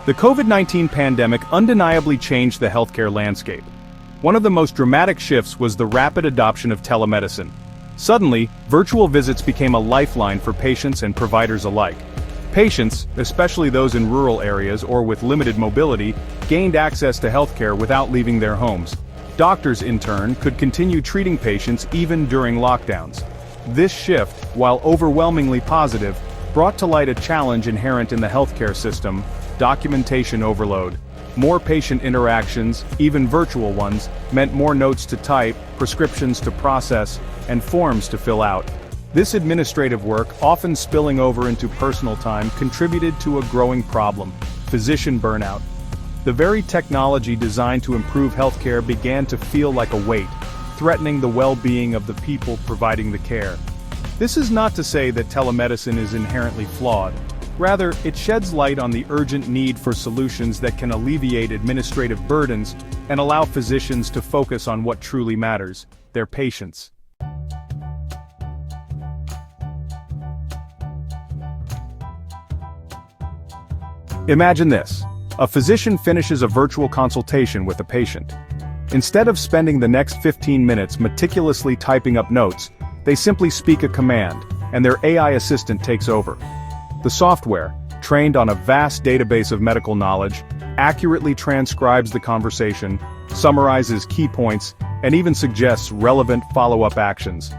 The COVID-19 pandemic undeniably changed the healthcare landscape. One of the most dramatic shifts was the rapid adoption of telemedicine. Suddenly, virtual visits became a lifeline for patients and providers alike. Patients, especially those in rural areas or with limited mobility, gained access to healthcare without leaving their homes. Doctors, in turn, could continue treating patients even during lockdowns. This shift, while overwhelmingly positive, brought to light a challenge inherent in the healthcare system: documentation overload. More patient interactions, even virtual ones, meant more notes to type, prescriptions to process, and forms to fill out. This administrative work, often spilling over into personal time, contributed to a growing problem: physician burnout. The very technology designed to improve healthcare began to feel like a weight, threatening the well-being of the people providing the care. This is not to say that telemedicine is inherently flawed. Rather, it sheds light on the urgent need for solutions that can alleviate administrative burdens and allow physicians to focus on what truly matters: their patients. Imagine this. A physician finishes a virtual consultation with a patient. Instead of spending the next 15 minutes meticulously typing up notes, they simply speak a command, and their AI assistant takes over. The software, trained on a vast database of medical knowledge, accurately transcribes the conversation, summarizes key points, and even suggests relevant follow-up actions.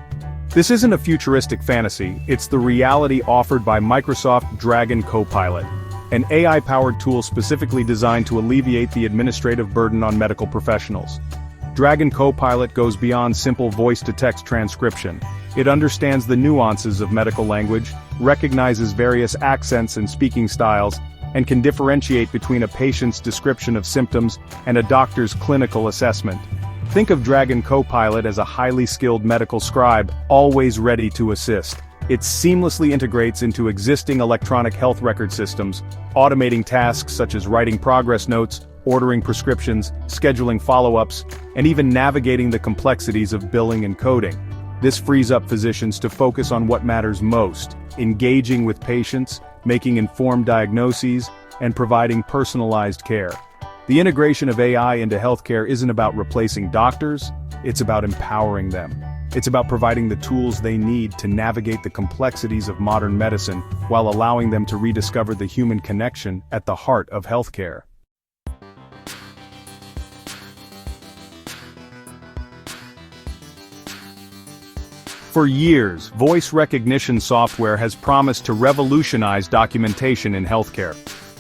This isn't a futuristic fantasy, it's the reality offered by Microsoft Dragon Copilot, an AI-powered tool specifically designed to alleviate the administrative burden on medical professionals. Dragon Copilot goes beyond simple voice-to-text transcription. It understands the nuances of medical language, recognizes various accents and speaking styles, and can differentiate between a patient's description of symptoms and a doctor's clinical assessment. Think of Dragon Copilot as a highly skilled medical scribe, always ready to assist. It seamlessly integrates into existing electronic health record systems, automating tasks such as writing progress notes, ordering prescriptions, scheduling follow-ups, and even navigating the complexities of billing and coding. This frees up physicians to focus on what matters most: engaging with patients, making informed diagnoses, and providing personalized care. The integration of AI into healthcare isn't about replacing doctors, it's about empowering them. It's about providing the tools they need to navigate the complexities of modern medicine while allowing them to rediscover the human connection at the heart of healthcare. For years, voice recognition software has promised to revolutionize documentation in healthcare.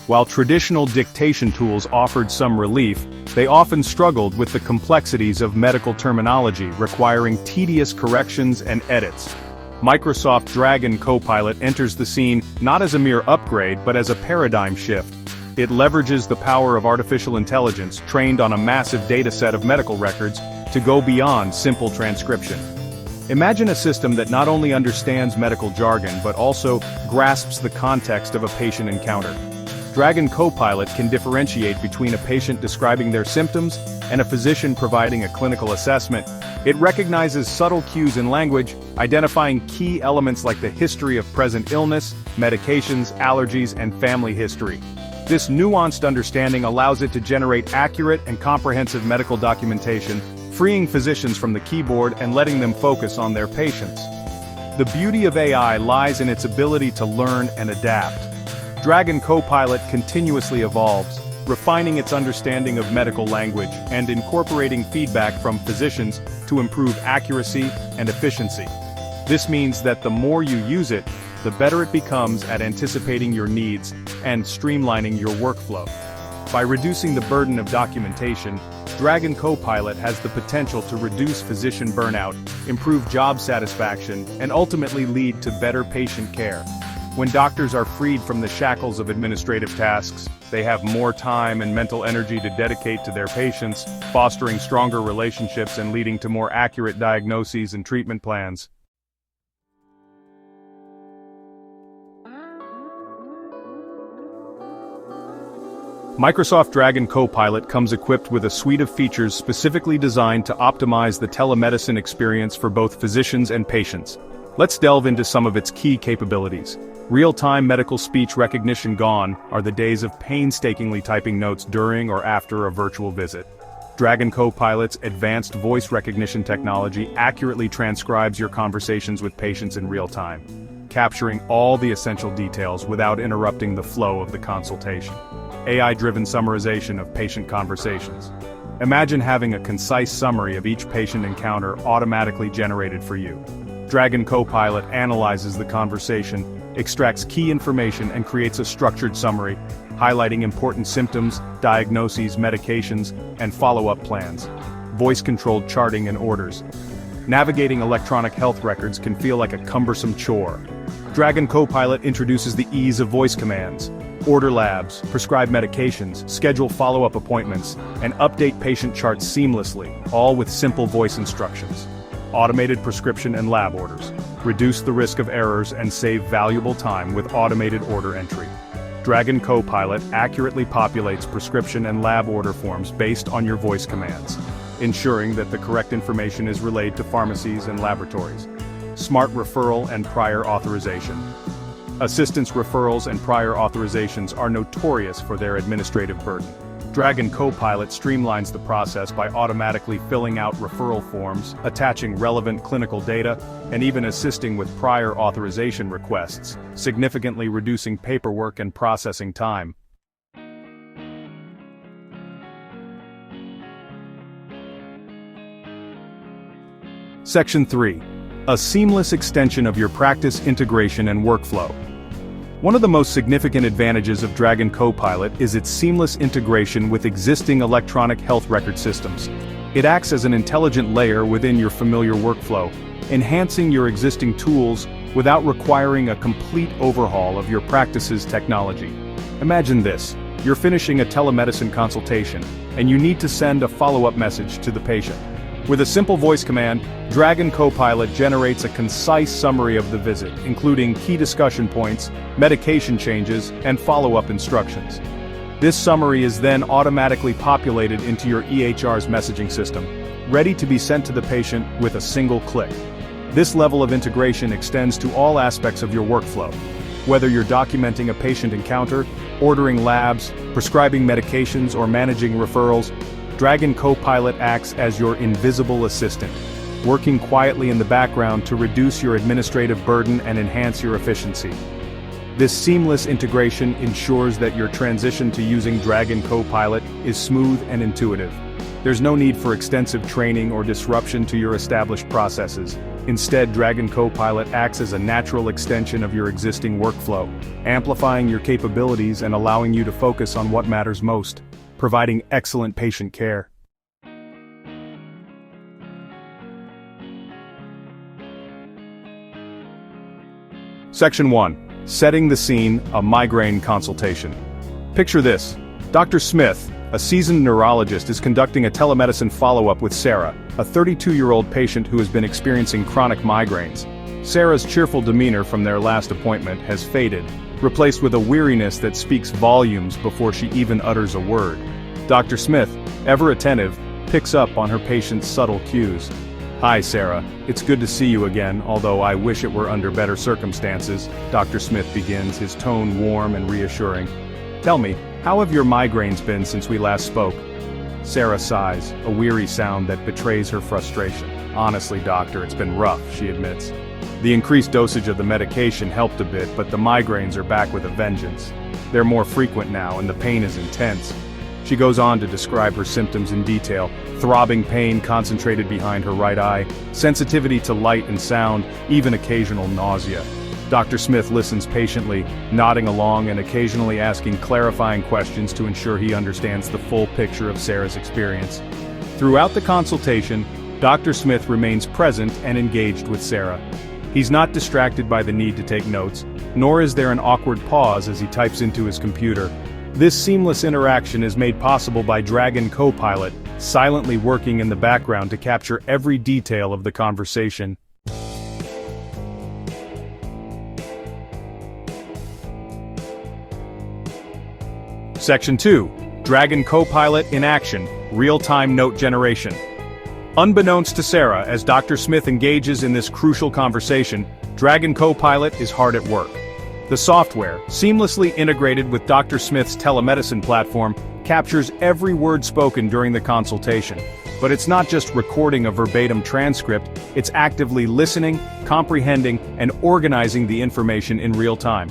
While traditional dictation tools offered some relief, they often struggled with the complexities of medical terminology, requiring tedious corrections and edits. Microsoft Dragon Copilot enters the scene not as a mere upgrade but as a paradigm shift. It leverages the power of artificial intelligence trained on a massive dataset of medical records to go beyond simple transcription. Imagine a system that not only understands medical jargon but also grasps the context of a patient encounter. Dragon Copilot can differentiate between a patient describing their symptoms and a physician providing a clinical assessment. It recognizes subtle cues in language, identifying key elements like the history of present illness, medications, allergies, and family history. This nuanced understanding allows it to generate accurate and comprehensive medical documentation, freeing physicians from the keyboard and letting them focus on their patients. The beauty of AI lies in its ability to learn and adapt. Dragon Copilot continuously evolves, refining its understanding of medical language and incorporating feedback from physicians to improve accuracy and efficiency. This means that the more you use it, the better it becomes at anticipating your needs and streamlining your workflow. By reducing the burden of documentation, Dragon Copilot has the potential to reduce physician burnout, improve job satisfaction, and ultimately lead to better patient care. When doctors are freed from the shackles of administrative tasks, they have more time and mental energy to dedicate to their patients, fostering stronger relationships and leading to more accurate diagnoses and treatment plans. Microsoft Dragon Copilot comes equipped with a suite of features specifically designed to optimize the telemedicine experience for both physicians and patients. Let's delve into some of its key capabilities. Real-time medical speech recognition. Gone are the days of painstakingly typing notes during or after a virtual visit. Dragon Copilot's advanced voice recognition technology accurately transcribes your conversations with patients in real time, capturing all the essential details without interrupting the flow of the consultation. AI-driven summarization of patient conversations. Imagine having a concise summary of each patient encounter automatically generated for you. Dragon Copilot analyzes the conversation, extracts key information and creates a structured summary, highlighting important symptoms, diagnoses, medications, and follow-up plans. Voice-controlled charting and orders. Navigating electronic health records can feel like a cumbersome chore. Dragon Copilot introduces the ease of voice commands. Order labs, prescribe medications, schedule follow-up appointments, and update patient charts seamlessly, all with simple voice instructions. Automated prescription and lab orders. Reduce the risk of errors and save valuable time with automated order entry. Dragon Copilot accurately populates prescription and lab order forms based on your voice commands, ensuring that the correct information is relayed to pharmacies and laboratories. Smart referral and prior authorization. Assistance referrals and prior authorizations are notorious for their administrative burden. Dragon Copilot streamlines the process by automatically filling out referral forms, attaching relevant clinical data, and even assisting with prior authorization requests, significantly reducing paperwork and processing time. Section 3. A seamless extension of your practice integration and workflow. One of the most significant advantages of Dragon Copilot is its seamless integration with existing electronic health record systems. It acts as an intelligent layer within your familiar workflow, enhancing your existing tools without requiring a complete overhaul of your practice's technology. Imagine this: you're finishing a telemedicine consultation, and you need to send a follow-up message to the patient. With a simple voice command, Dragon Copilot generates a concise summary of the visit, including key discussion points, medication changes, and follow-up instructions. This summary is then automatically populated into your EHR's messaging system, ready to be sent to the patient with a single click. This level of integration extends to all aspects of your workflow. Whether you're documenting a patient encounter, ordering labs, prescribing medications, or managing referrals, Dragon Copilot acts as your invisible assistant, working quietly in the background to reduce your administrative burden and enhance your efficiency. This seamless integration ensures that your transition to using Dragon Copilot is smooth and intuitive. There's no need for extensive training or disruption to your established processes. Instead, Dragon Copilot acts as a natural extension of your existing workflow, amplifying your capabilities and allowing you to focus on what matters most: providing excellent patient care. Section 1. Setting the scene, a migraine consultation. Picture this. Dr. Smith, a seasoned neurologist, is conducting a telemedicine follow-up with Sarah, a 32-year-old patient who has been experiencing chronic migraines. Sarah's cheerful demeanor from their last appointment has faded, replaced with a weariness that speaks volumes before she even utters a word. Dr. Smith, ever attentive, picks up on her patient's subtle cues. "Hi, Sarah. It's good to see you again, although I wish it were under better circumstances," Dr. Smith begins, his tone warm and reassuring. "Tell me, how have your migraines been since we last spoke?" Sarah sighs, a weary sound that betrays her frustration. "Honestly, doctor, it's been rough," she admits. "The increased dosage of the medication helped a bit, but the migraines are back with a vengeance. They're more frequent now, and the pain is intense." She goes on to describe her symptoms in detail: throbbing pain concentrated behind her right eye, sensitivity to light and sound, even occasional nausea. Dr. Smith listens patiently, nodding along and occasionally asking clarifying questions to ensure he understands the full picture of Sarah's experience. Throughout the consultation, Dr. Smith remains present and engaged with Sarah. He's not distracted by the need to take notes, nor is there an awkward pause as he types into his computer. This seamless interaction is made possible by Dragon Copilot, silently working in the background to capture every detail of the conversation. Section 2. Dragon Copilot in action, real-time note generation. Unbeknownst to Sarah, as Dr. Smith engages in this crucial conversation, Dragon Copilot is hard at work. The software, seamlessly integrated with Dr. Smith's telemedicine platform, captures every word spoken during the consultation. But it's not just recording a verbatim transcript, it's actively listening, comprehending, and organizing the information in real time.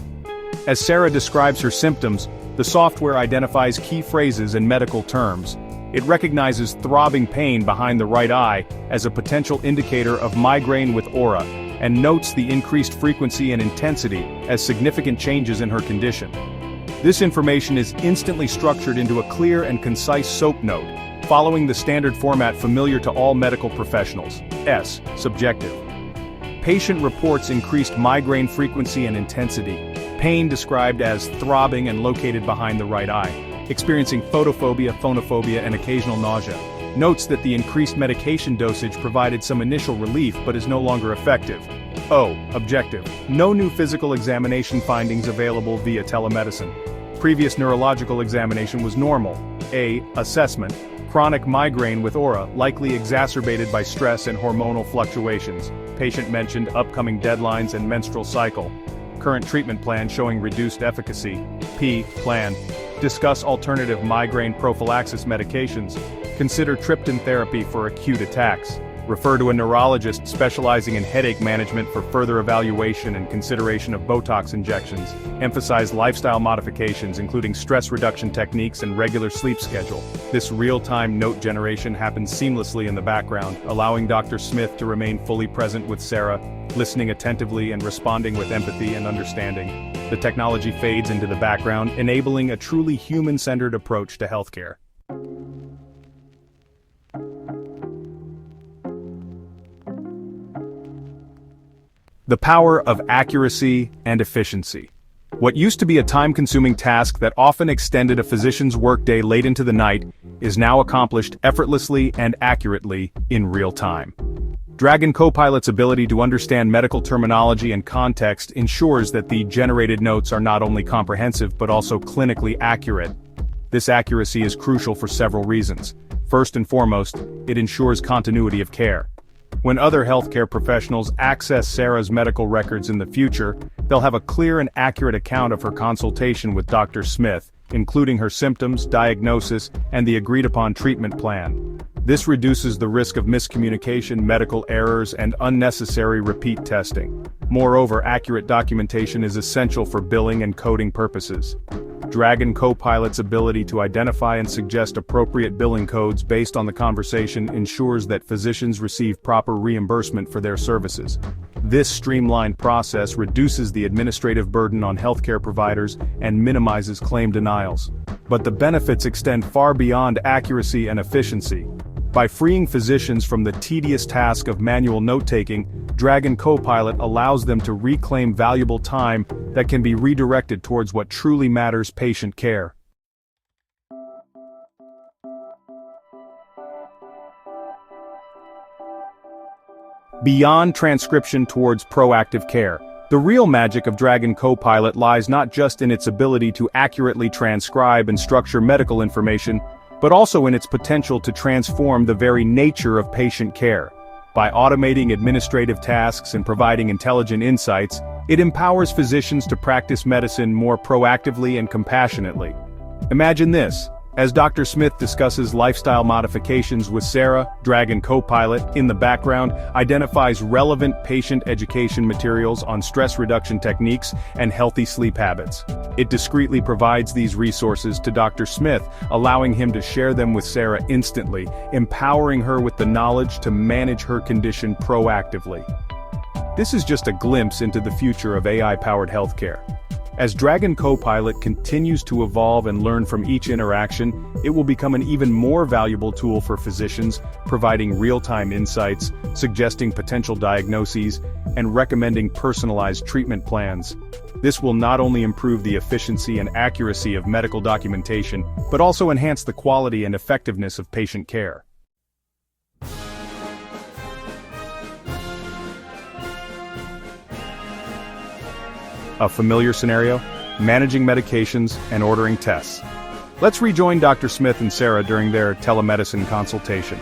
As Sarah describes her symptoms, the software identifies key phrases and medical terms. It recognizes throbbing pain behind the right eye as a potential indicator of migraine with aura, and notes the increased frequency and intensity as significant changes in her condition. This information is instantly structured into a clear and concise SOAP note, following the standard format familiar to all medical professionals. S. Subjective. Patient reports increased migraine frequency and intensity. Pain described as throbbing and located behind the right eye. Experiencing photophobia, phonophobia, and occasional nausea. Notes that the increased medication dosage provided some initial relief but is no longer effective. O. Objective. No new physical examination findings available via telemedicine. Previous neurological examination was normal. A. Assessment. Chronic migraine with aura, likely exacerbated by stress and hormonal fluctuations. Patient mentioned upcoming deadlines and menstrual cycle. Current treatment plan showing reduced efficacy. P. Plan. Discuss alternative migraine prophylaxis medications. Consider triptan therapy for acute attacks. Refer to a neurologist specializing in headache management for further evaluation and consideration of Botox injections. Emphasize lifestyle modifications including stress reduction techniques and regular sleep schedule. This real-time note generation happens seamlessly in the background, allowing Dr. Smith to remain fully present with Sarah, listening attentively and responding with empathy and understanding. The technology fades into the background, enabling a truly human-centered approach to healthcare. The power of accuracy and efficiency. What used to be a time-consuming task that often extended a physician's workday late into the night is now accomplished effortlessly and accurately in real time. Dragon Copilot's ability to understand medical terminology and context ensures that the generated notes are not only comprehensive but also clinically accurate. This accuracy is crucial for several reasons. First and foremost, it ensures continuity of care. When other healthcare professionals access Sarah's medical records in the future, they'll have a clear and accurate account of her consultation with Dr. Smith, including her symptoms, diagnosis, and the agreed-upon treatment plan. This reduces the risk of miscommunication, medical errors, and unnecessary repeat testing. Moreover, accurate documentation is essential for billing and coding purposes. Dragon Copilot's ability to identify and suggest appropriate billing codes based on the conversation ensures that physicians receive proper reimbursement for their services. This streamlined process reduces the administrative burden on healthcare providers and minimizes claim denials. But the benefits extend far beyond accuracy and efficiency. By freeing physicians from the tedious task of manual note-taking, Dragon Copilot allows them to reclaim valuable time that can be redirected towards what truly matters: patient care. Beyond transcription towards proactive care. The real magic of Dragon Copilot lies not just in its ability to accurately transcribe and structure medical information, but also in its potential to transform the very nature of patient care. By automating administrative tasks and providing intelligent insights, it empowers physicians to practice medicine more proactively and compassionately. Imagine this: as Dr. Smith discusses lifestyle modifications with Sarah, Dragon Copilot, in the background, identifies relevant patient education materials on stress reduction techniques and healthy sleep habits. It discreetly provides these resources to Dr. Smith, allowing him to share them with Sarah instantly, empowering her with the knowledge to manage her condition proactively. This is just a glimpse into the future of AI-powered healthcare. As Dragon Copilot continues to evolve and learn from each interaction, it will become an even more valuable tool for physicians, providing real-time insights, suggesting potential diagnoses, and recommending personalized treatment plans. This will not only improve the efficiency and accuracy of medical documentation, but also enhance the quality and effectiveness of patient care. A familiar scenario: managing medications and ordering tests. Let's rejoin Dr. Smith and Sarah during their telemedicine consultation.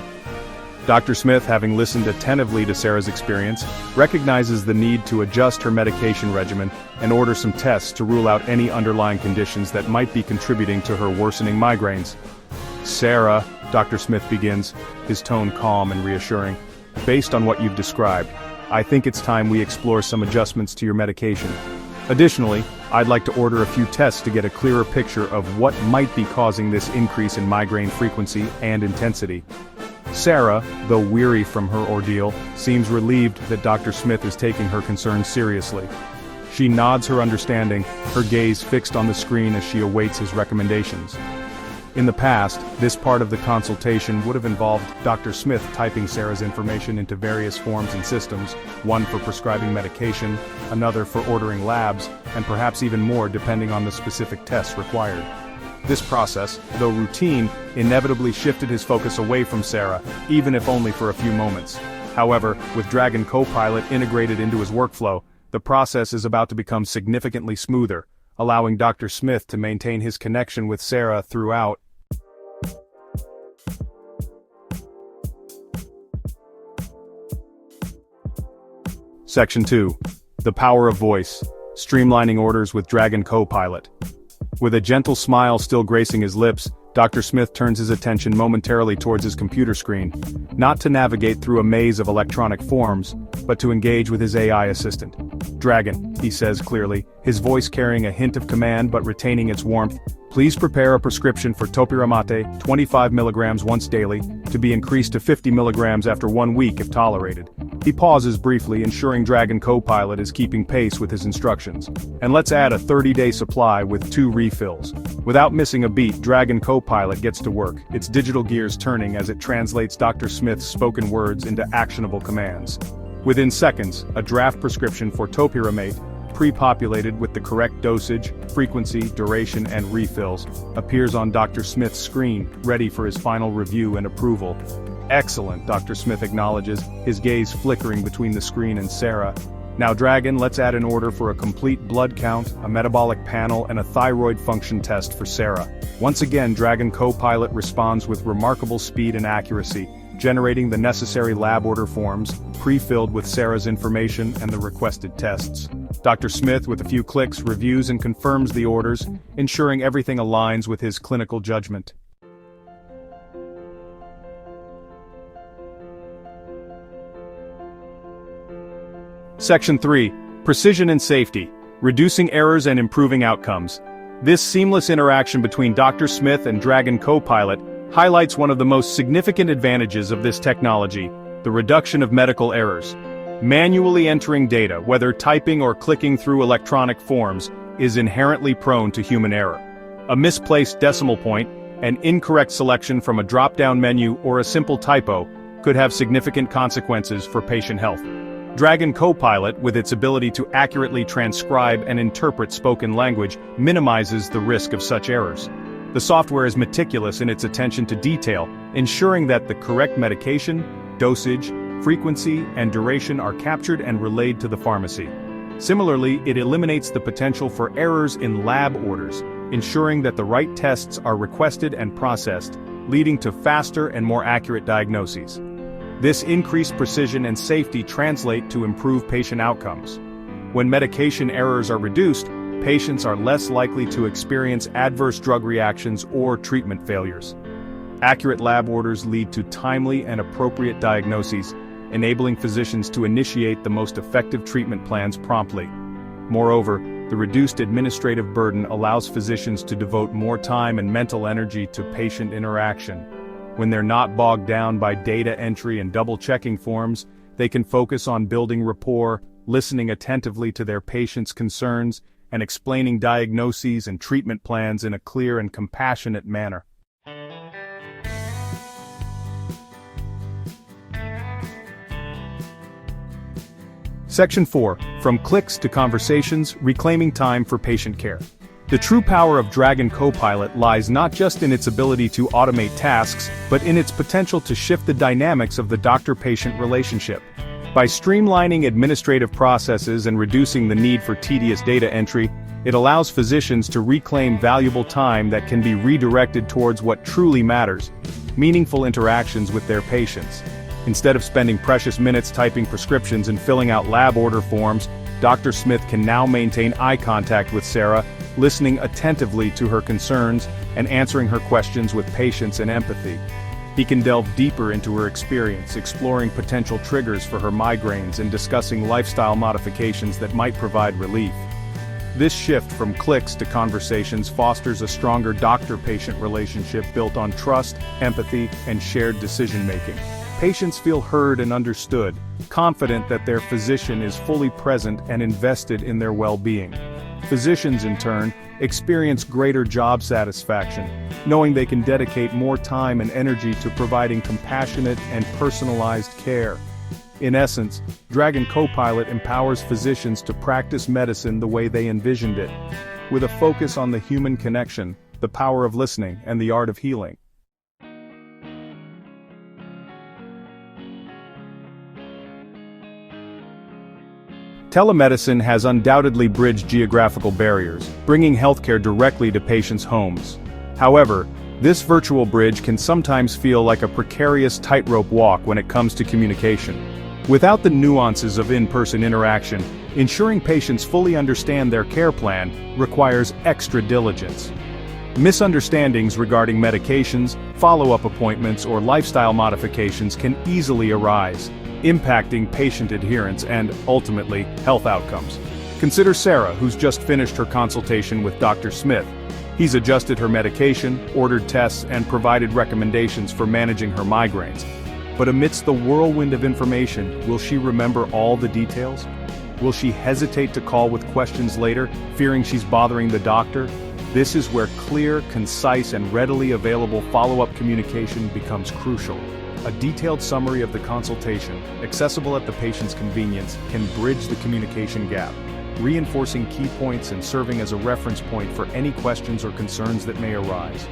Dr. Smith, having listened attentively to Sarah's experience, recognizes the need to adjust her medication regimen and order some tests to rule out any underlying conditions that might be contributing to her worsening migraines. "Sarah," Dr. Smith begins, his tone calm and reassuring, "based on what you've described, I think it's time we explore some adjustments to your medication. Additionally, I'd like to order a few tests to get a clearer picture of what might be causing this increase in migraine frequency and intensity." Sarah, though weary from her ordeal, seems relieved that Dr. Smith is taking her concerns seriously. She nods her understanding, her gaze fixed on the screen as she awaits his recommendations. In the past, this part of the consultation would have involved Dr. Smith typing Sarah's information into various forms and systems, one for prescribing medication, another for ordering labs, and perhaps even more depending on the specific tests required. This process, though routine, inevitably shifted his focus away from Sarah, even if only for a few moments. However, with Dragon Copilot integrated into his workflow, the process is about to become significantly smoother, allowing Dr. Smith to maintain his connection with Sarah throughout. Section 2. The Power of Voice. Streamlining Orders with Dragon Copilot. With a gentle smile still gracing his lips, Dr. Smith turns his attention momentarily towards his computer screen, not to navigate through a maze of electronic forms, but to engage with his AI assistant. "Dragon," he says clearly, his voice carrying a hint of command but retaining its warmth, "please prepare a prescription for topiramate, 25 mg once daily, to be increased to 50 mg after 1 week if tolerated." He pauses briefly, ensuring Dragon Copilot is keeping pace with his instructions. "And let's add a 30-day supply with 2 refills." Without missing a beat, Dragon Copilot gets to work, its digital gears turning as it translates Dr. Smith's spoken words into actionable commands. Within seconds, a draft prescription for topiramate, pre-populated with the correct dosage, frequency, duration, and refills, appears on Dr. Smith's screen, ready for his final review and approval. "Excellent," Dr. Smith acknowledges, his gaze flickering between the screen and Sarah. "Now Dragon, let's add an order for a complete blood count, a metabolic panel, and a thyroid function test for Sarah." Once again, Dragon Copilot responds with remarkable speed and accuracy, generating the necessary lab order forms, pre-filled with Sarah's information and the requested tests. Dr. Smith, with a few clicks, reviews and confirms the orders, ensuring everything aligns with his clinical judgment. Section 3. Precision and Safety. Reducing Errors and Improving Outcomes. This seamless interaction between Dr. Smith and Dragon Copilot highlights one of the most significant advantages of this technology: the reduction of medical errors. Manually entering data, whether typing or clicking through electronic forms, is inherently prone to human error. A misplaced decimal point, an incorrect selection from a drop-down menu, or a simple typo could have significant consequences for patient health. Dragon Copilot, with its ability to accurately transcribe and interpret spoken language, minimizes the risk of such errors. The software is meticulous in its attention to detail, ensuring that the correct medication, dosage, frequency, and duration are captured and relayed to the pharmacy. Similarly, it eliminates the potential for errors in lab orders, ensuring that the right tests are requested and processed, leading to faster and more accurate diagnoses. This increased precision and safety translate to improved patient outcomes. When medication errors are reduced, patients are less likely to experience adverse drug reactions or treatment failures. Accurate lab orders lead to timely and appropriate diagnoses, enabling physicians to initiate the most effective treatment plans promptly. Moreover, the reduced administrative burden allows physicians to devote more time and mental energy to patient interaction. When they're not bogged down by data entry and double-checking forms, they can focus on building rapport, listening attentively to their patients' concerns, and explaining diagnoses and treatment plans in a clear and compassionate manner. Section 4. From Clicks to Conversations, Reclaiming Time for Patient Care. The true power of Dragon Copilot lies not just in its ability to automate tasks, but in its potential to shift the dynamics of the doctor-patient relationship. By streamlining administrative processes and reducing the need for tedious data entry, it allows physicians to reclaim valuable time that can be redirected towards what truly matters: meaningful interactions with their patients. Instead of spending precious minutes typing prescriptions and filling out lab order forms, Dr. Smith can now maintain eye contact with Sarah, listening attentively to her concerns and answering her questions with patience and empathy. He can delve deeper into her experience, exploring potential triggers for her migraines and discussing lifestyle modifications that might provide relief. This shift from clicks to conversations fosters a stronger doctor-patient relationship built on trust, empathy, and shared decision-making. Patients feel heard and understood, confident that their physician is fully present and invested in their well-being. Physicians, in turn, experience greater job satisfaction, knowing they can dedicate more time and energy to providing compassionate and personalized care. In essence, Dragon Copilot empowers physicians to practice medicine the way they envisioned it, with a focus on the human connection, the power of listening, and the art of healing. Telemedicine has undoubtedly bridged geographical barriers, bringing healthcare directly to patients' homes. However, this virtual bridge can sometimes feel like a precarious tightrope walk when it comes to communication. Without the nuances of in-person interaction, ensuring patients fully understand their care plan requires extra diligence. Misunderstandings regarding medications, follow-up appointments, or lifestyle modifications can easily arise, impacting patient adherence and, ultimately, health outcomes. Consider Sarah, who's just finished her consultation with Dr. Smith. He's adjusted her medication, ordered tests, and provided recommendations for managing her migraines. But amidst the whirlwind of information, will she remember all the details? Will she hesitate to call with questions later, fearing she's bothering the doctor? This is where clear, concise, and readily available follow-up communication becomes crucial. A detailed summary of the consultation, accessible at the patient's convenience, can bridge the communication gap, reinforcing key points and serving as a reference point for any questions or concerns that may arise.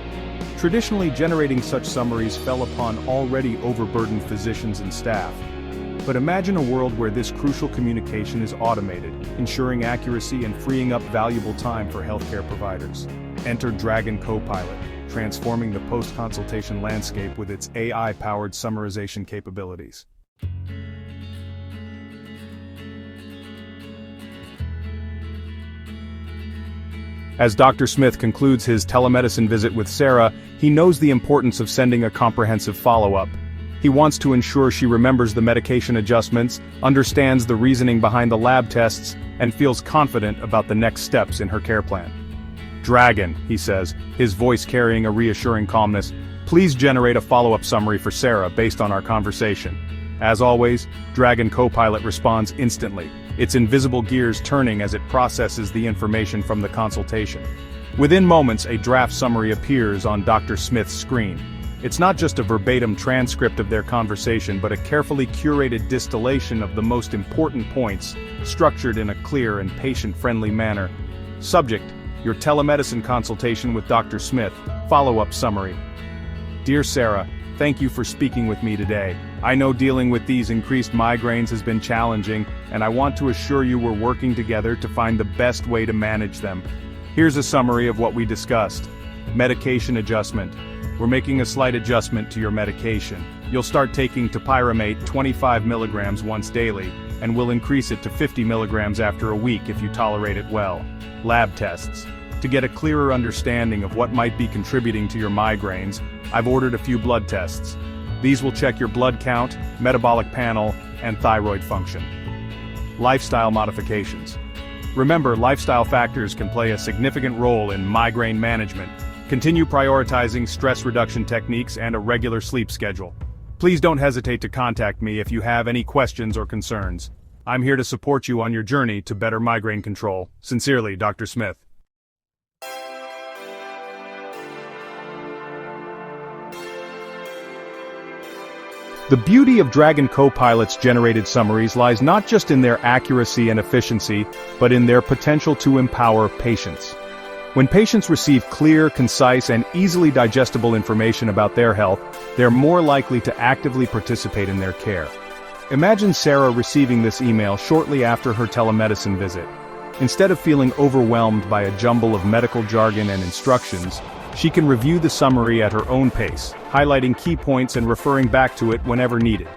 Traditionally, generating such summaries fell upon already overburdened physicians and staff. But imagine a world where this crucial communication is automated, ensuring accuracy and freeing up valuable time for healthcare providers. Enter Dragon Copilot, transforming the post-consultation landscape with its AI-powered summarization capabilities. As Dr. Smith concludes his telemedicine visit with Sarah, he knows the importance of sending a comprehensive follow-up. He wants to ensure she remembers the medication adjustments, understands the reasoning behind the lab tests, and feels confident about the next steps in her care plan. Dragon, he says, his voice carrying a reassuring calmness, please generate a follow-up summary for Sarah based on our conversation. As always, Dragon Copilot responds instantly, its invisible gears turning as it processes the information from the consultation. Within moments, a draft summary appears on Dr. Smith's screen. It's not just a verbatim transcript of their conversation, but a carefully curated distillation of the most important points, structured in a clear and patient-friendly manner. Subject: your telemedicine consultation with Dr. Smith. Follow-up summary. Dear Sarah, thank you for speaking with me today. I know dealing with these increased migraines has been challenging, and I want to assure you we're working together to find the best way to manage them. Here's a summary of what we discussed. Medication adjustment. We're making a slight adjustment to your medication. You'll start taking topiramate 25 milligrams once daily, and we'll increase it to 50 milligrams after a week if you tolerate it well. Lab tests. To get a clearer understanding of what might be contributing to your migraines, I've ordered a few blood tests. These will check your blood count, metabolic panel, and thyroid function. Lifestyle modifications. Remember, lifestyle factors can play a significant role in migraine management. Continue prioritizing stress reduction techniques and a regular sleep schedule. Please don't hesitate to contact me if you have any questions or concerns. I'm here to support you on your journey to better migraine control. Sincerely, Dr. Smith. The beauty of Dragon Copilot's generated summaries lies not just in their accuracy and efficiency, but in their potential to empower patients. When patients receive clear, concise, and easily digestible information about their health, they're more likely to actively participate in their care. Imagine Sarah receiving this email shortly after her telemedicine visit. Instead of feeling overwhelmed by a jumble of medical jargon and instructions, she can review the summary at her own pace, highlighting key points and referring back to it whenever needed.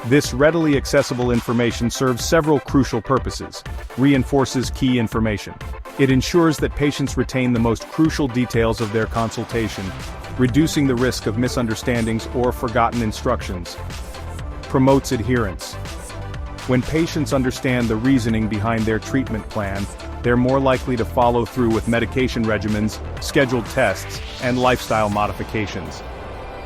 This readily accessible information serves several crucial purposes. Reinforces key information. It ensures that patients retain the most crucial details of their consultation, reducing the risk of misunderstandings or forgotten instructions. Promotes adherence. When patients understand the reasoning behind their treatment plan, they're more likely to follow through with medication regimens, scheduled tests, and lifestyle modifications.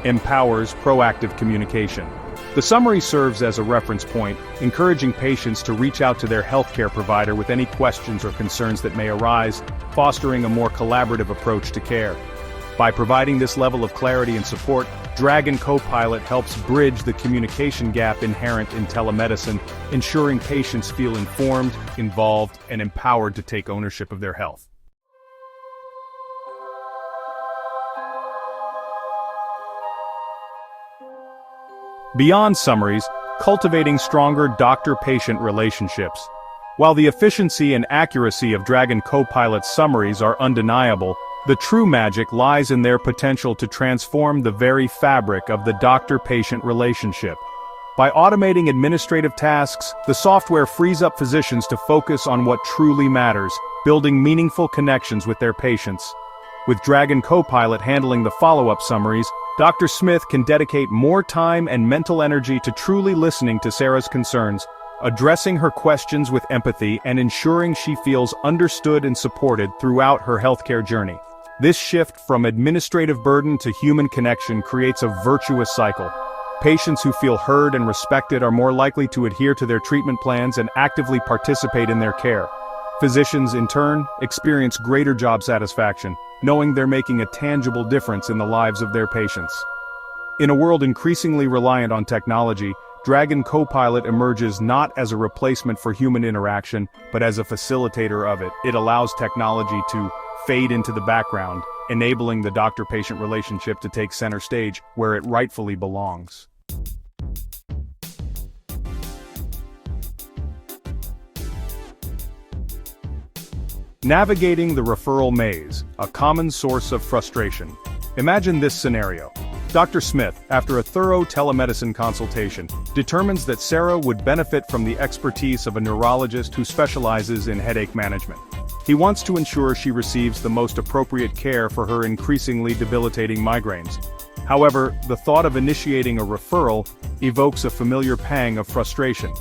Empowers proactive communication. The summary serves as a reference point, encouraging patients to reach out to their healthcare provider with any questions or concerns that may arise, fostering a more collaborative approach to care. By providing this level of clarity and support, Dragon Copilot helps bridge the communication gap inherent in telemedicine, ensuring patients feel informed, involved, and empowered to take ownership of their health. Beyond summaries, cultivating stronger doctor-patient relationships. While the efficiency and accuracy of Dragon Copilot's summaries are undeniable, the true magic lies in their potential to transform the very fabric of the doctor-patient relationship. By automating administrative tasks, the software frees up physicians to focus on what truly matters, building meaningful connections with their patients. With Dragon Copilot handling the follow-up summaries, Dr. Smith can dedicate more time and mental energy to truly listening to Sarah's concerns, addressing her questions with empathy and ensuring she feels understood and supported throughout her healthcare journey. This shift from administrative burden to human connection creates a virtuous cycle. Patients who feel heard and respected are more likely to adhere to their treatment plans and actively participate in their care. Physicians, in turn, experience greater job satisfaction, knowing they're making a tangible difference in the lives of their patients. In a world increasingly reliant on technology, Dragon Copilot emerges not as a replacement for human interaction, but as a facilitator of it. It allows technology to fade into the background, enabling the doctor-patient relationship to take center stage where it rightfully belongs. Navigating the referral maze, a common source of frustration. Imagine this scenario. Dr. Smith, after a thorough telemedicine consultation, determines that Sarah would benefit from the expertise of a neurologist who specializes in headache management. He wants to ensure she receives the most appropriate care for her increasingly debilitating migraines. However, the thought of initiating a referral evokes a familiar pang of frustration.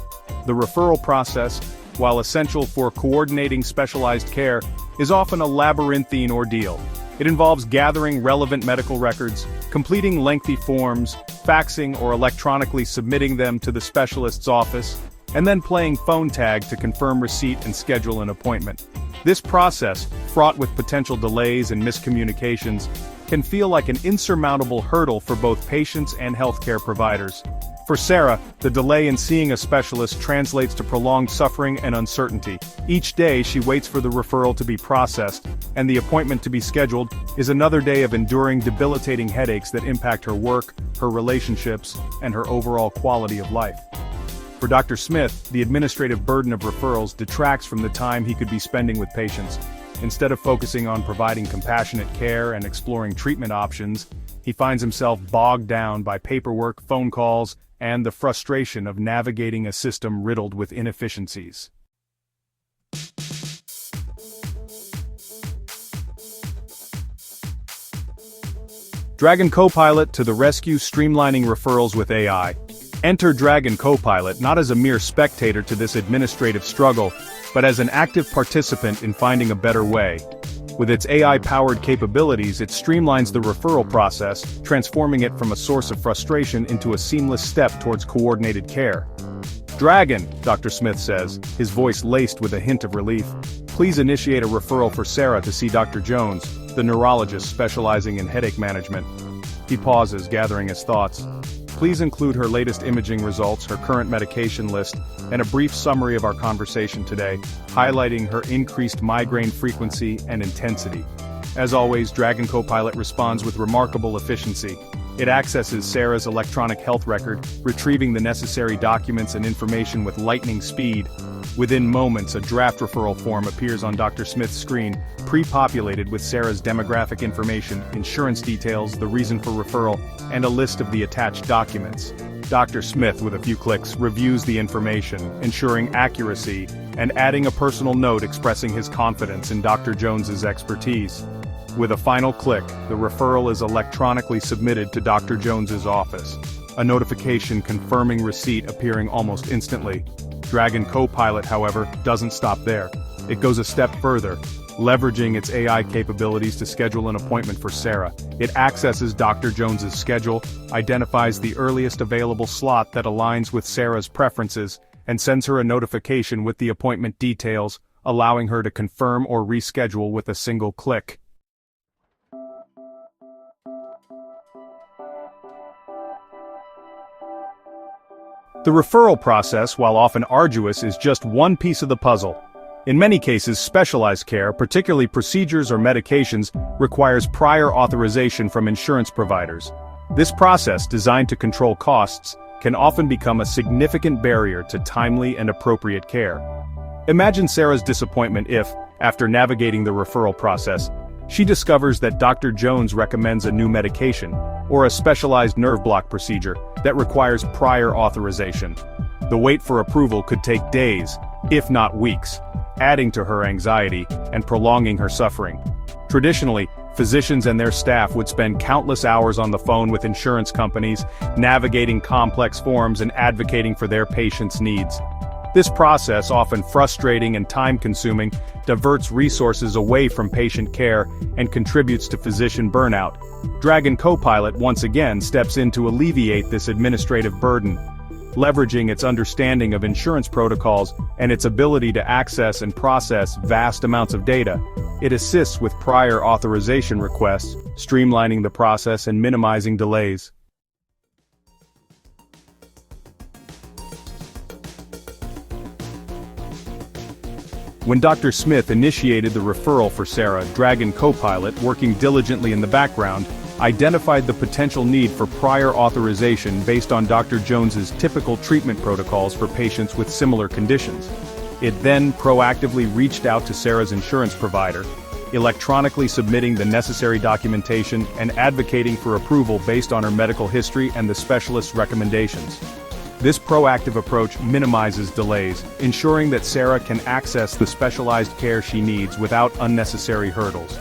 The referral process, while essential for coordinating specialized care, is often a labyrinthine ordeal. It involves gathering relevant medical records, completing lengthy forms, faxing or electronically submitting them to the specialist's office, and then playing phone tag to confirm receipt and schedule an appointment. This process, fraught with potential delays and miscommunications, can feel like an insurmountable hurdle for both patients and healthcare providers. For Sarah, the delay in seeing a specialist translates to prolonged suffering and uncertainty. Each day she waits for the referral to be processed, and the appointment to be scheduled is another day of enduring debilitating headaches that impact her work, her relationships, and her overall quality of life. For Dr. Smith, the administrative burden of referrals detracts from the time he could be spending with patients. Instead of focusing on providing compassionate care and exploring treatment options, he finds himself bogged down by paperwork, phone calls, and the frustration of navigating a system riddled with inefficiencies. Dragon Copilot to the rescue, streamlining referrals with AI. Enter Dragon Copilot not as a mere spectator to this administrative struggle, but as an active participant in finding a better way. With its AI-powered capabilities, it streamlines the referral process, transforming it from a source of frustration into a seamless step towards coordinated care. Dragon, Dr. Smith says, his voice laced with a hint of relief. Please initiate a referral for Sarah to see Dr. Jones, the neurologist specializing in headache management. He pauses, gathering his thoughts. Please include her latest imaging results, her current medication list, and a brief summary of our conversation today, highlighting her increased migraine frequency and intensity. As always, Dragon Copilot responds with remarkable efficiency. It accesses Sarah's electronic health record, retrieving the necessary documents and information with lightning speed. Within moments, a draft referral form appears on Dr. Smith's screen, pre-populated with Sarah's demographic information, insurance details, the reason for referral, and a list of the attached documents. Dr. Smith, with a few clicks, reviews the information, ensuring accuracy, and adding a personal note expressing his confidence in Dr. Jones's expertise. With a final click, the referral is electronically submitted to Dr. Jones's office, a notification confirming receipt appearing almost instantly. Dragon Copilot, however, doesn't stop there. It goes a step further. Leveraging its AI capabilities to schedule an appointment for Sarah, it accesses Dr. Jones's schedule, identifies the earliest available slot that aligns with Sarah's preferences, and sends her a notification with the appointment details, allowing her to confirm or reschedule with a single click. The referral process, while often arduous, is just one piece of the puzzle. In many cases, specialized care, particularly procedures or medications, requires prior authorization from insurance providers. This process, designed to control costs, can often become a significant barrier to timely and appropriate care. Imagine Sarah's disappointment if, after navigating the referral process, she discovers that Dr. Jones recommends a new medication, or a specialized nerve block procedure, that requires prior authorization. The wait for approval could take days, if not weeks, adding to her anxiety and prolonging her suffering. Traditionally, physicians and their staff would spend countless hours on the phone with insurance companies, navigating complex forms and advocating for their patients' needs. This process, often frustrating and time-consuming, diverts resources away from patient care and contributes to physician burnout. Dragon Copilot once again steps in to alleviate this administrative burden. Leveraging its understanding of insurance protocols and its ability to access and process vast amounts of data, it assists with prior authorization requests, streamlining the process and minimizing delays. When Dr. Smith initiated the referral for Sarah, Dragon Copilot, working diligently in the background, identified the potential need for prior authorization based on Dr. Jones's typical treatment protocols for patients with similar conditions. It then proactively reached out to Sarah's insurance provider, electronically submitting the necessary documentation and advocating for approval based on her medical history and the specialist's recommendations. This proactive approach minimizes delays, ensuring that Sarah can access the specialized care she needs without unnecessary hurdles.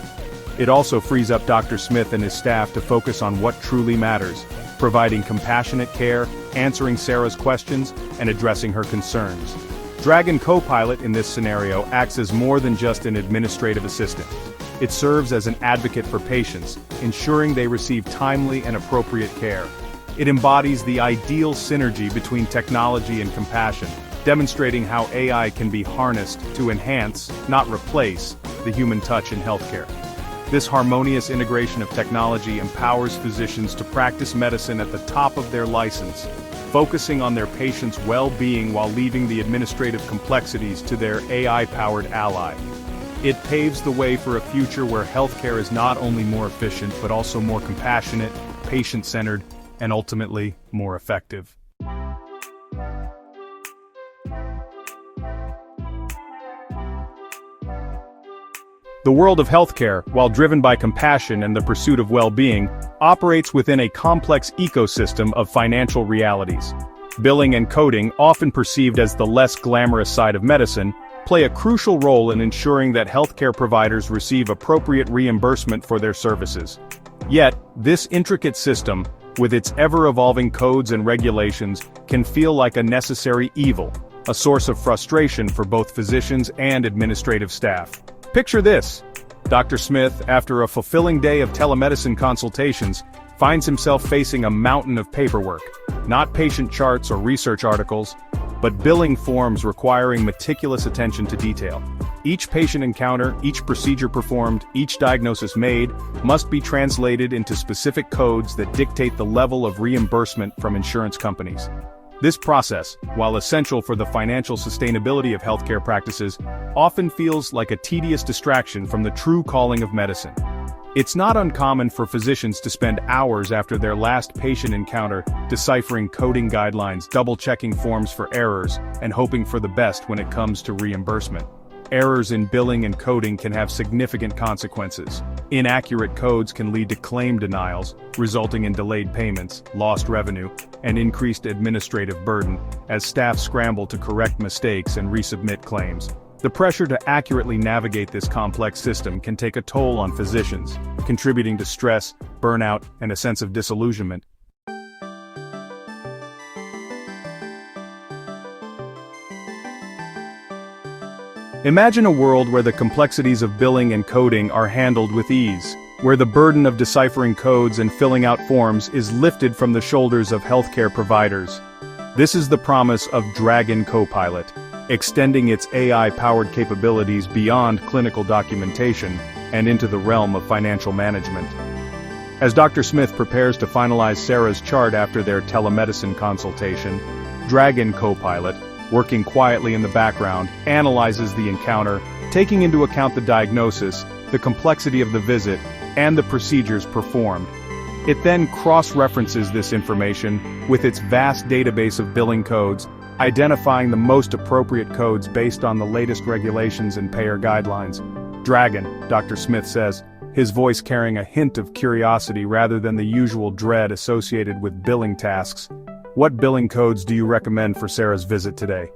It also frees up Dr. Smith and his staff to focus on what truly matters, providing compassionate care, answering Sarah's questions, and addressing her concerns. Dragon Copilot in this scenario acts as more than just an administrative assistant. It serves as an advocate for patients, ensuring they receive timely and appropriate care. It embodies the ideal synergy between technology and compassion, demonstrating how AI can be harnessed to enhance, not replace, the human touch in healthcare. This harmonious integration of technology empowers physicians to practice medicine at the top of their license, focusing on their patients' well-being while leaving the administrative complexities to their AI-powered ally. It paves the way for a future where healthcare is not only more efficient but also more compassionate, patient-centered, and ultimately more effective. The world of healthcare, while driven by compassion and the pursuit of well-being, operates within a complex ecosystem of financial realities. Billing and coding, often perceived as the less glamorous side of medicine, play a crucial role in ensuring that healthcare providers receive appropriate reimbursement for their services. Yet, this intricate system, with its ever-evolving codes and regulations, can feel like a necessary evil, a source of frustration for both physicians and administrative staff. Picture this. Dr. Smith, after a fulfilling day of telemedicine consultations, finds himself facing a mountain of paperwork, not patient charts or research articles, but billing forms requiring meticulous attention to detail. Each patient encounter, each procedure performed, each diagnosis made, must be translated into specific codes that dictate the level of reimbursement from insurance companies. This process, while essential for the financial sustainability of healthcare practices, often feels like a tedious distraction from the true calling of medicine. It's not uncommon for physicians to spend hours after their last patient encounter deciphering coding guidelines, double-checking forms for errors, and hoping for the best when it comes to reimbursement. Errors in billing and coding can have significant consequences, Inaccurate codes can lead to claim denials, resulting in delayed payments, lost revenue, and increased administrative burden, as staff scramble to correct mistakes and resubmit claims. The pressure to accurately navigate this complex system can take a toll on physicians, contributing to stress, burnout, and a sense of disillusionment. Imagine a world where the complexities of billing and coding are handled with ease, where the burden of deciphering codes and filling out forms is lifted from the shoulders of healthcare providers. This is the promise of Dragon Copilot, extending its AI-powered capabilities beyond clinical documentation and into the realm of financial management. As Dr. Smith prepares to finalize Sarah's chart after their telemedicine consultation, Dragon Copilot, working quietly in the background, analyzes the encounter, taking into account the diagnosis, the complexity of the visit, and the procedures performed. It then cross-references this information with its vast database of billing codes, identifying the most appropriate codes based on the latest regulations and payer guidelines. Dragon, Dr. Smith says, his voice carrying a hint of curiosity rather than the usual dread associated with billing tasks. What billing codes do you recommend for Sarah's visit today?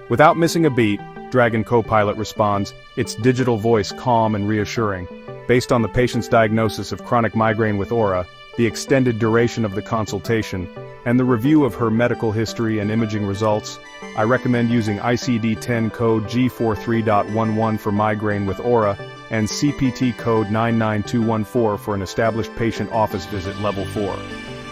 Without missing a beat, Dragon Copilot responds, its digital voice calm and reassuring. Based on the patient's diagnosis of chronic migraine with aura, the extended duration of the consultation, and the review of her medical history and imaging results, I recommend using ICD-10 code G43.11 for migraine with aura, and CPT code 99214 for an established patient office visit level 4.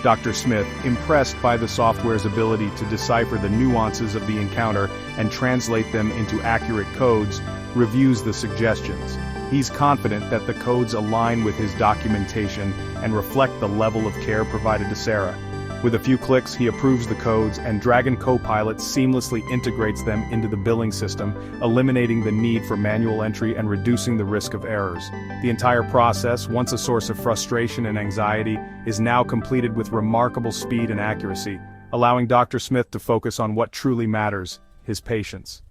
Dr. Smith, impressed by the software's ability to decipher the nuances of the encounter and translate them into accurate codes, reviews the suggestions. He's confident that the codes align with his documentation and reflect the level of care provided to Sarah. With a few clicks, he approves the codes, and Dragon Copilot seamlessly integrates them into the billing system, eliminating the need for manual entry and reducing the risk of errors. The entire process, once a source of frustration and anxiety, is now completed with remarkable speed and accuracy, allowing Dr. Smith to focus on what truly matters: his patients.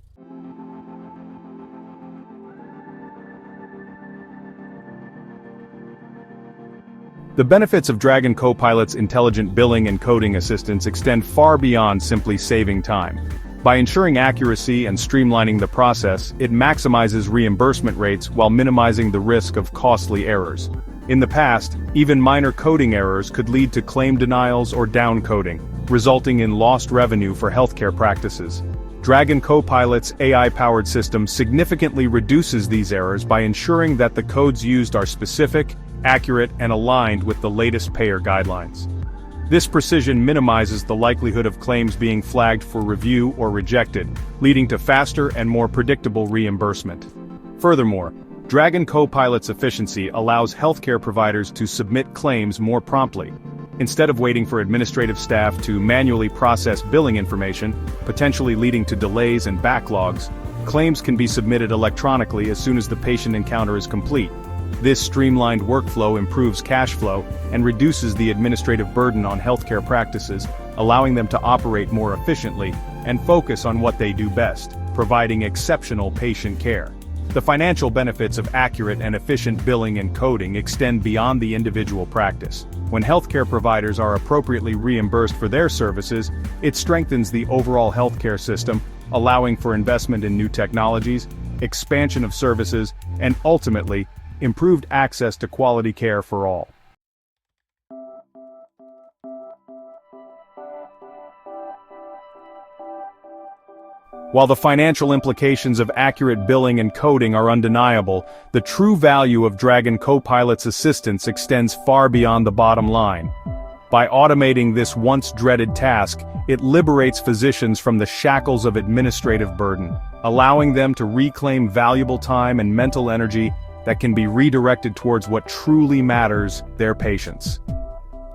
The benefits of Dragon Copilot's intelligent billing and coding assistance extend far beyond simply saving time. By ensuring accuracy and streamlining the process, it maximizes reimbursement rates while minimizing the risk of costly errors. In the past, even minor coding errors could lead to claim denials or downcoding, resulting in lost revenue for healthcare practices. Dragon Copilot's AI-powered system significantly reduces these errors by ensuring that the codes used are specific, accurate, and aligned with the latest payer guidelines. This precision minimizes the likelihood of claims being flagged for review or rejected, leading to faster and more predictable reimbursement. Furthermore, Dragon Copilot's efficiency allows healthcare providers to submit claims more promptly. Instead of waiting for administrative staff to manually process billing information, potentially leading to delays and backlogs, claims can be submitted electronically as soon as the patient encounter is complete. This streamlined workflow improves cash flow and reduces the administrative burden on healthcare practices, allowing them to operate more efficiently and focus on what they do best, providing exceptional patient care. The financial benefits of accurate and efficient billing and coding extend beyond the individual practice. When healthcare providers are appropriately reimbursed for their services, it strengthens the overall healthcare system, allowing for investment in new technologies, expansion of services, and ultimately, improved access to quality care for all. While the financial implications of accurate billing and coding are undeniable, the true value of Dragon Copilot's assistance extends far beyond the bottom line. By automating this once-dreaded task, it liberates physicians from the shackles of administrative burden, allowing them to reclaim valuable time and mental energy that can be redirected towards what truly matters: their patients.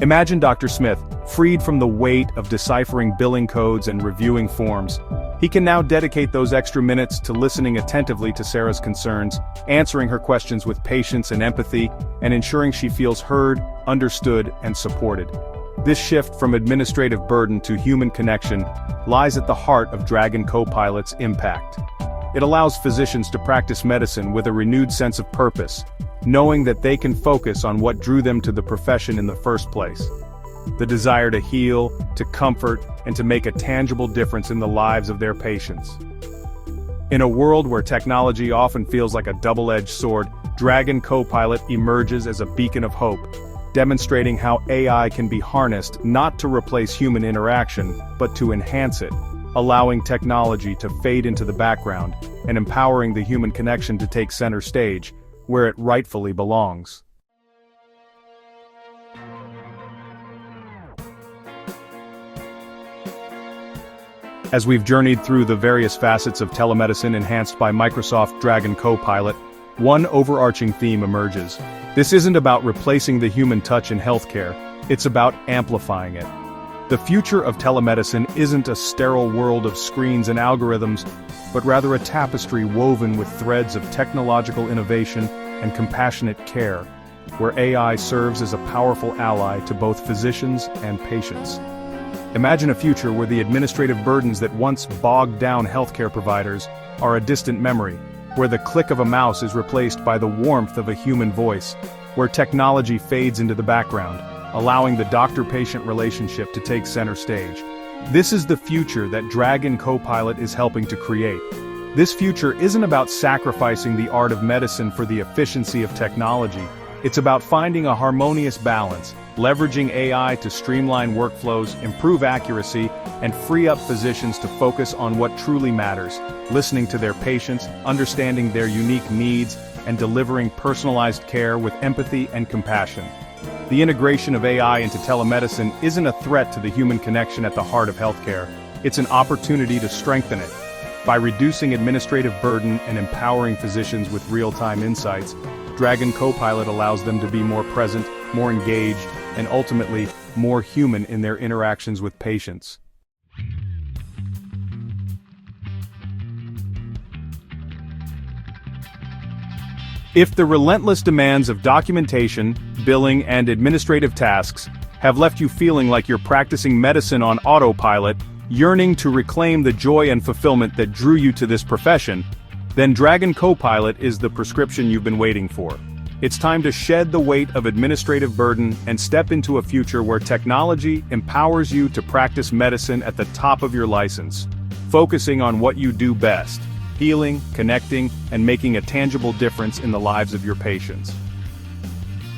Imagine Dr. Smith, freed from the weight of deciphering billing codes and reviewing forms. He can now dedicate those extra minutes to listening attentively to Sarah's concerns, answering her questions with patience and empathy, and ensuring she feels heard, understood, and supported. This shift from administrative burden to human connection lies at the heart of Dragon Copilot's impact. It allows physicians to practice medicine with a renewed sense of purpose, knowing that they can focus on what drew them to the profession in the first place. The desire to heal, to comfort, and to make a tangible difference in the lives of their patients. In a world where technology often feels like a double-edged sword, Dragon Copilot emerges as a beacon of hope, demonstrating how AI can be harnessed not to replace human interaction, but to enhance it, allowing technology to fade into the background and empowering the human connection to take center stage, where it rightfully belongs. As we've journeyed through the various facets of telemedicine enhanced by Microsoft Dragon Copilot, one overarching theme emerges. This isn't about replacing the human touch in healthcare, it's about amplifying it. The future of telemedicine isn't a sterile world of screens and algorithms, but rather a tapestry woven with threads of technological innovation and compassionate care, where AI serves as a powerful ally to both physicians and patients. Imagine a future where the administrative burdens that once bogged down healthcare providers are a distant memory, where the click of a mouse is replaced by the warmth of a human voice, where technology fades into the background, allowing the doctor-patient relationship to take center stage. This is the future that Dragon Copilot is helping to create. This future isn't about sacrificing the art of medicine for the efficiency of technology. It's about finding a harmonious balance, leveraging AI to streamline workflows, improve accuracy, and free up physicians to focus on what truly matters, listening to their patients, understanding their unique needs, and delivering personalized care with empathy and compassion. The integration of AI into telemedicine isn't a threat to the human connection at the heart of healthcare, it's an opportunity to strengthen it. By reducing administrative burden and empowering physicians with real-time insights, Dragon Copilot allows them to be more present, more engaged, and ultimately, more human in their interactions with patients. If the relentless demands of documentation, billing, and administrative tasks have left you feeling like you're practicing medicine on autopilot, yearning to reclaim the joy and fulfillment that drew you to this profession, then Dragon Copilot is the prescription you've been waiting for. It's time to shed the weight of administrative burden and step into a future where technology empowers you to practice medicine at the top of your license, focusing on what you do best: healing, connecting, and making a tangible difference in the lives of your patients.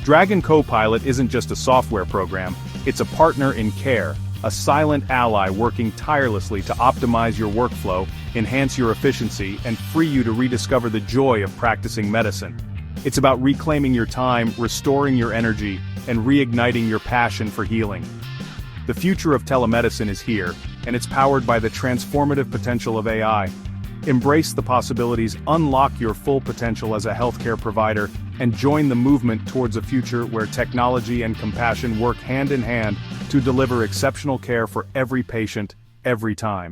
Dragon Copilot isn't just a software program, it's a partner in care, a silent ally working tirelessly to optimize your workflow, enhance your efficiency, and free you to rediscover the joy of practicing medicine. It's about reclaiming your time, restoring your energy, and reigniting your passion for healing. The future of telemedicine is here, and it's powered by the transformative potential of AI. Embrace the possibilities, unlock your full potential as a healthcare provider, and join the movement towards a future where technology and compassion work hand in hand to deliver exceptional care for every patient, every time.